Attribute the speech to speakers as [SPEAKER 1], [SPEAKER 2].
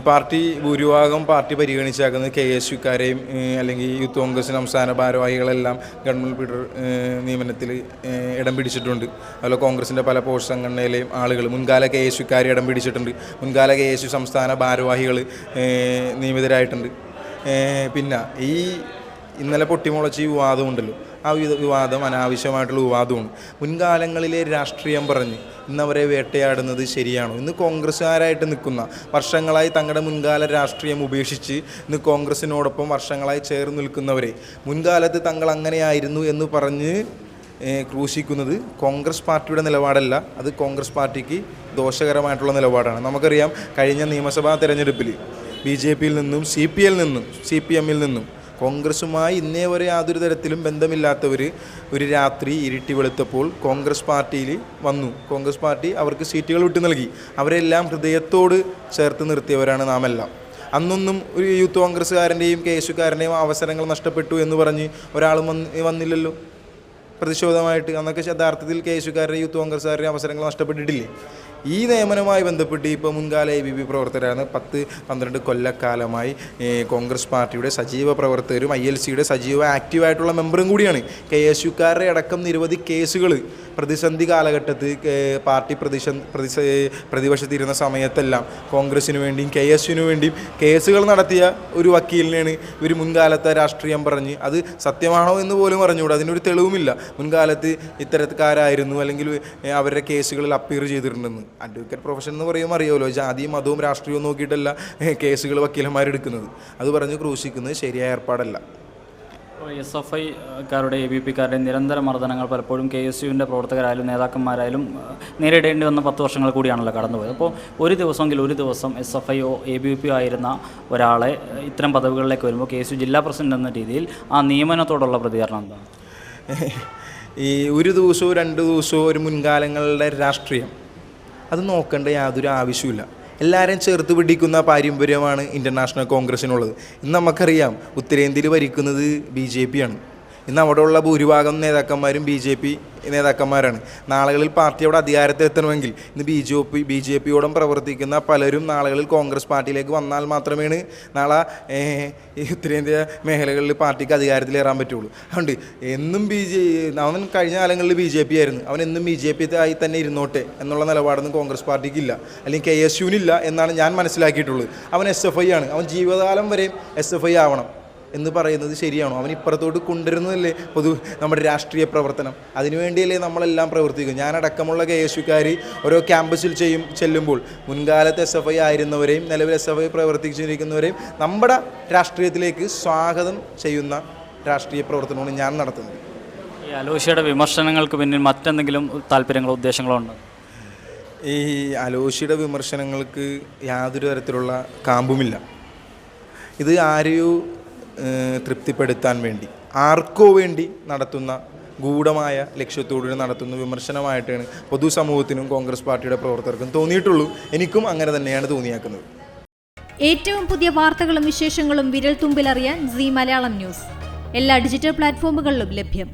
[SPEAKER 1] Party ഭൂരിഭാഗം party പരിഗണിച്ചാക്കുന്നത് KSUക്കാരെയും അല്ലെങ്കിൽ youth Congress സംസ്ഥാന ഭാരവാഹികളെല്ലാം ഗവൺമെൻറ് പീഡർ നിയമനത്തിൽ ഇടം പിടിച്ചിട്ടുണ്ട്. അതുപോലെ കോൺഗ്രസിൻ്റെ പല പോസ്റ്റ് സംഘടനയിലെയും ആളുകൾ മുൻകാല KSUക്കാരെ ഇടം പിടിച്ചിട്ടുണ്ട്. മുൻകാല KSU സംസ്ഥാന ഭാരവാഹികൾ നിയമിതരായിട്ടുണ്ട്. പിന്നെ ഈ ഇന്നലെ പൊട്ടിമുളച്ച ഈ വിവാദമുണ്ടല്ലോ, ആ വിവാദം അനാവശ്യമായിട്ടുള്ള വിവാദമാണ്. മുൻകാലങ്ങളിലെ രാഷ്ട്രീയം പറഞ്ഞ് ഇന്നവരെ വേട്ടയാടുന്നത് ശരിയാണോ? ഇന്ന് കോൺഗ്രസ്സുകാരായിട്ട് നിൽക്കുന്ന, വർഷങ്ങളായി തങ്ങളുടെ മുൻകാല രാഷ്ട്രീയം ഉപേക്ഷിച്ച് ഇന്ന് കോൺഗ്രസ്സിനോടൊപ്പം വർഷങ്ങളായി ചേർന്ന് നിൽക്കുന്നവരെ മുൻകാലത്ത് തങ്ങൾ അങ്ങനെയായിരുന്നു എന്ന് പറഞ്ഞ് ക്രൂശിക്കുന്നത് കോൺഗ്രസ് പാർട്ടിയുടെ നിലപാടല്ല, അത് കോൺഗ്രസ് പാർട്ടിക്ക് ദോഷകരമായിട്ടുള്ള നിലപാടാണ്. നമുക്കറിയാം, കഴിഞ്ഞ നിയമസഭാ തെരഞ്ഞെടുപ്പിൽ BJPയിൽ നിന്നും CPMൽ നിന്നും കോൺഗ്രസുമായി ഇന്നേ വരെ യാതൊരു തരത്തിലും ബന്ധമില്ലാത്തവർ ഒരു രാത്രി ഇരുട്ടി വെളുത്തപ്പോൾ കോൺഗ്രസ് പാർട്ടിയിൽ വന്നു. കോൺഗ്രസ് പാർട്ടി അവർക്ക് സീറ്റുകൾ വിട്ടു നൽകി. അവരെല്ലാം ഹൃദയത്തോട് ചേർത്ത് നിർത്തിയവരാണ് നാമെല്ലാം. അന്നൊന്നും ഒരു യൂത്ത് കോൺഗ്രസ്സുകാരൻ്റെയും KSUക്കാരൻ്റെയും അവസരങ്ങൾ നഷ്ടപ്പെട്ടു എന്ന് പറഞ്ഞ് ഒരാളും വന്നില്ലല്ലോ പ്രതിഷേധമായിട്ട്. അന്നൊക്കെ യഥാർത്ഥത്തിൽ KSUക്കാരുടെ യൂത്ത് കോൺഗ്രസ്സുകാരുടെ അവസരങ്ങൾ നഷ്ടപ്പെട്ടിട്ടില്ലേ? ഈ നിയമനവുമായി ബന്ധപ്പെട്ട് ഇപ്പോൾ മുൻകാല ABP പ്രവർത്തകരാണ് 10-12 കൊല്ലക്കാലമായി കോൺഗ്രസ് പാർട്ടിയുടെ സജീവ പ്രവർത്തകരും ILCയുടെ സജീവ ആക്റ്റീവായിട്ടുള്ള മെമ്പറും കൂടിയാണ്. KSUക്കാരുടെ അടക്കം നിരവധി കേസുകൾ പ്രതിസന്ധി കാലഘട്ടത്തിൽ പാർട്ടി പ്രതിപക്ഷത്തിരുന്ന സമയത്തെല്ലാം കോൺഗ്രസിന് വേണ്ടിയും KSUവിന് വേണ്ടിയും കേസുകൾ നടത്തിയ ഒരു വക്കീലിനെയാണ് ഇവർ മുൻകാലത്തെ രാഷ്ട്രീയം പറഞ്ഞ്, അത് സത്യമാണോ എന്ന് പോലും അറിഞ്ഞുകൂടാ, അതിനൊരു തെളിവുമില്ല. മുൻകാലത്ത് ഇത്തരക്കാരായിരുന്നു അല്ലെങ്കിൽ അവരുടെ കേസുകളിൽ അപ്പീർ ചെയ്തിട്ടുണ്ടെന്ന്. അഡ്വക്കേറ്റ് പ്രൊഫഷൻ എന്ന് പറയുമ്പോൾ അറിയാമല്ലോ, ജാതിയും മതവും രാഷ്ട്രീയവും നോക്കിയിട്ടല്ല കേസുകൾ വക്കീലന്മാരെടുക്കുന്നത്. അത് പറഞ്ഞ് ക്രൂശിക്കുന്നത് ശരിയായ ഏർപ്പാടല്ല.
[SPEAKER 2] SFIക്കാരുടെ ABPക്കാരുടെ നിരന്തര മർദ്ദനങ്ങൾ പലപ്പോഴും KSUവിൻ്റെ പ്രവർത്തകരായാലും നേതാക്കന്മാരായാലും നേരിടേണ്ടി വന്ന 10 വർഷങ്ങൾ കൂടിയാണല്ലോ കടന്നുപോയത്. അപ്പോൾ ഒരു ദിവസം SFIO ABP ആയിരുന്ന ഒരാളെ ഇത്തരം പദവികളിലേക്ക് വരുമ്പോൾ KSU ജില്ലാ പ്രസിഡന്റ് എന്ന രീതിയിൽ ആ നിയമനത്തോടുള്ള പ്രതികരണം എന്താണ്?
[SPEAKER 1] ഈ ഒരു ദിവസമോ 2 ദിവസമോ ഒരു മുൻകാലങ്ങളുടെ രാഷ്ട്രീയം അത് നോക്കേണ്ട യാതൊരു ആവശ്യമില്ല. എല്ലാവരെയും ചേർത്ത് പിടിക്കുന്ന പാരമ്പര്യമാണ് ഇന്റർനാഷണൽ കോൺഗ്രസിനുള്ളത്. ഇന്ന് നമുക്കറിയാം, ഉത്തരേന്ത്യയിൽ ഭരിക്കുന്നത് BJP ആണ്. ഇന്ന് അവിടെയുള്ള ഭൂരിഭാഗം നേതാക്കന്മാരും BJP നേതാക്കന്മാരാണ്. നാളുകളിൽ പാർട്ടി അവിടെ അധികാരത്തിലെത്തണമെങ്കിൽ ഇന്ന് BJPയോടും പ്രവർത്തിക്കുന്ന പലരും നാളുകളിൽ കോൺഗ്രസ് പാർട്ടിയിലേക്ക് വന്നാൽ മാത്രമേ നാളെ ഈ ഉത്തരേന്ത്യ മേഖലകളിൽ പാർട്ടിക്ക് അധികാരത്തിലേറാൻ പറ്റുള്ളൂ. അതുകൊണ്ട് എന്നും അവൻ കഴിഞ്ഞ കാലങ്ങളിൽ BJP ആയിരുന്നു, അവൻ എന്നും BJP ആയി തന്നെ ഇരുന്നോട്ടെ എന്നുള്ള നിലപാടൊന്നും കോൺഗ്രസ് പാർട്ടിക്കില്ല, അല്ലെങ്കിൽ KSUവിനില്ല എന്നാണ് ഞാൻ മനസ്സിലാക്കിയിട്ടുള്ളത്. അവൻ SFI ആണ്, അവൻ ജീവിതകാലം വരെയും SFI ആവണം എന്ന് പറയുന്നത് ശരിയാണോ? അവൻ ഇപ്പുറത്തോട്ട് കൊണ്ടുവരുന്നതല്ലേ നമ്മുടെ രാഷ്ട്രീയ പ്രവർത്തനം? അതിനുവേണ്ടിയല്ലേ നമ്മളെല്ലാം പ്രവർത്തിക്കും. ഞാനടക്കമുള്ള KSUക്കാർ ഓരോ ക്യാമ്പസിൽ ചെല്ലുമ്പോൾ മുൻകാലത്ത് SFI ആയിരുന്നവരെയും നിലവിൽ SFI പ്രവർത്തിച്ചിരിക്കുന്നവരെയും നമ്മുടെ രാഷ്ട്രീയത്തിലേക്ക് സ്വാഗതം ചെയ്യുന്ന രാഷ്ട്രീയ പ്രവർത്തനമാണ് ഞാൻ നടത്തുന്നത്.
[SPEAKER 2] ഈ അലോഷിയുടെ വിമർശനങ്ങൾക്ക് പിന്നിൽ മറ്റെന്തെങ്കിലും താല്പര്യങ്ങളോ ഉദ്ദേശങ്ങളോ ഉണ്ടോ?
[SPEAKER 1] ഈ അലോഷിയുടെ വിമർശനങ്ങൾക്ക് യാതൊരു തരത്തിലുള്ള കാമ്പുമില്ല. ഇത് ആരെയോ തൃപ്തിപ്പെടുത്താൻ വേണ്ടി, ആർക്കോ വേണ്ടി നടത്തുന്ന ഗൂഢമായ ലക്ഷ്യത്തോടുകൂടി നടത്തുന്ന വിമർശനമായിട്ടാണ് പൊതുസമൂഹത്തിനും കോൺഗ്രസ് പാർട്ടിയുടെ പ്രവർത്തകർക്കും തോന്നിയിട്ടുള്ളൂ. എനിക്കും അങ്ങനെ തന്നെയാണ് തോന്നിയാക്കുന്നത്.
[SPEAKER 3] ഏറ്റവും പുതിയ വാർത്തകളും വിശേഷങ്ങളും വിരൽ തുമ്പിലറിയാൻ Zee മലയാളം ന്യൂസ് എല്ലാ ഡിജിറ്റൽ പ്ലാറ്റ്ഫോമുകളിലും ലഭ്യം.